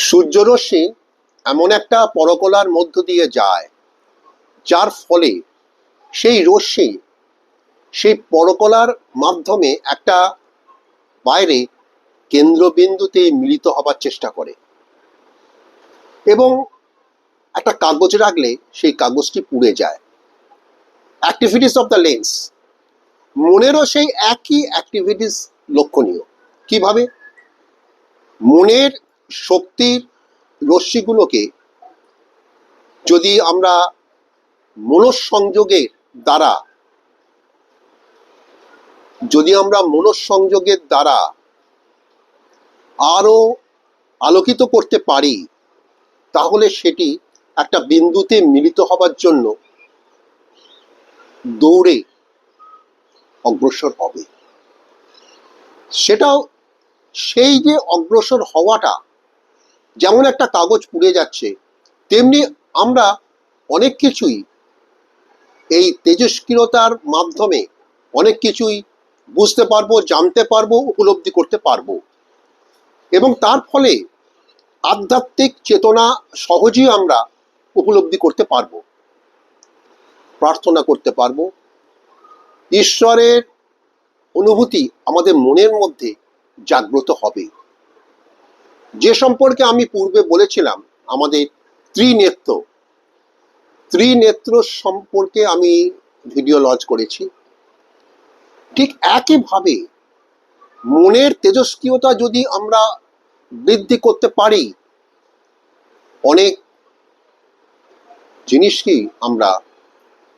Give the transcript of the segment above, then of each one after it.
সূর্যরশ্মি এমন একটা পরকলার মধ্য দিয়ে যায়, যার ফলে সেই রশ্মি সেই পরকলার মাধ্যমে একটা বাইরে কেন্দ্রবিন্দুতে মিলিত হবার চেষ্টা করে এবং একটা কাগজ রাখলে সেই কাগজটি পুড়ে যায়। অ্যাক্টিভিটিস অফ দ্য লেন্স, মনেরও সেই একই অ্যাক্টিভিটিস লক্ষণীয়। কিভাবে? মনের শক্তির রশ্মিগুলোকে যদি আমরা মনঃসংযোগের দ্বারা আরো আলোকিত করতে পারি, তাহলে সেটি একটা বিন্দুতে মিলিত হবার জন্য দৌড়ে অগ্রসর হবে। সেটাও সেই যে অগ্রসর হওয়াটা, যেমন একটা কাগজ পুড়ে যাচ্ছে, তেমনি আমরা অনেক কিছুই এই তেজস্ক্রিয়তার মাধ্যমে অনেক কিছুই বুঝতে পারবো, জানতে পারবো, উপলব্ধি করতে পারবো এবং তার ফলে আধ্যাত্মিক চেতনা সহজেই আমরা উপলব্ধি করতে পারবো, প্রার্থনা করতে পারবো। ঈশ্বরের অনুভূতি আমাদের মনের মধ্যে জাগ্রত হবে। যে সম্পর্কে আমি পূর্বে বলেছিলাম, আমাদের ত্রিনেত্র সম্পর্কে আমি ভিডিও লঞ্চ করেছি। ঠিক একইভাবে মনের তেজস্ক্রিয়তা যদি আমরা বৃদ্ধি করতে পারি, অনেক জিনিসকেই আমরা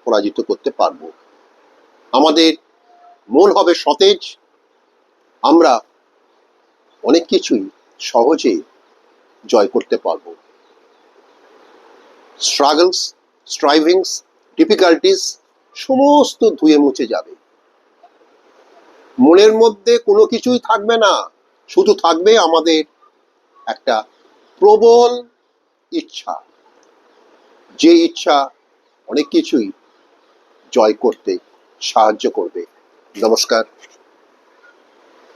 পরাজিত করতে পারবো। আমাদের মন হবে সতেজ, আমরা অনেক কিছুই সহজে জয় করতে পারবো। স্ট্রাগলস, স্ট্রাইভিংস, ডিফিকাল্টিস সমস্ত ধুয়ে মুছে যাবে। মনের মধ্যে কোনো কিছুই থাকবে না, শুধু থাকবে আমাদের একটা প্রবল ইচ্ছা, যে ইচ্ছা অনেক কিছুই জয় করতে সাহায্য করবে। নমস্কার।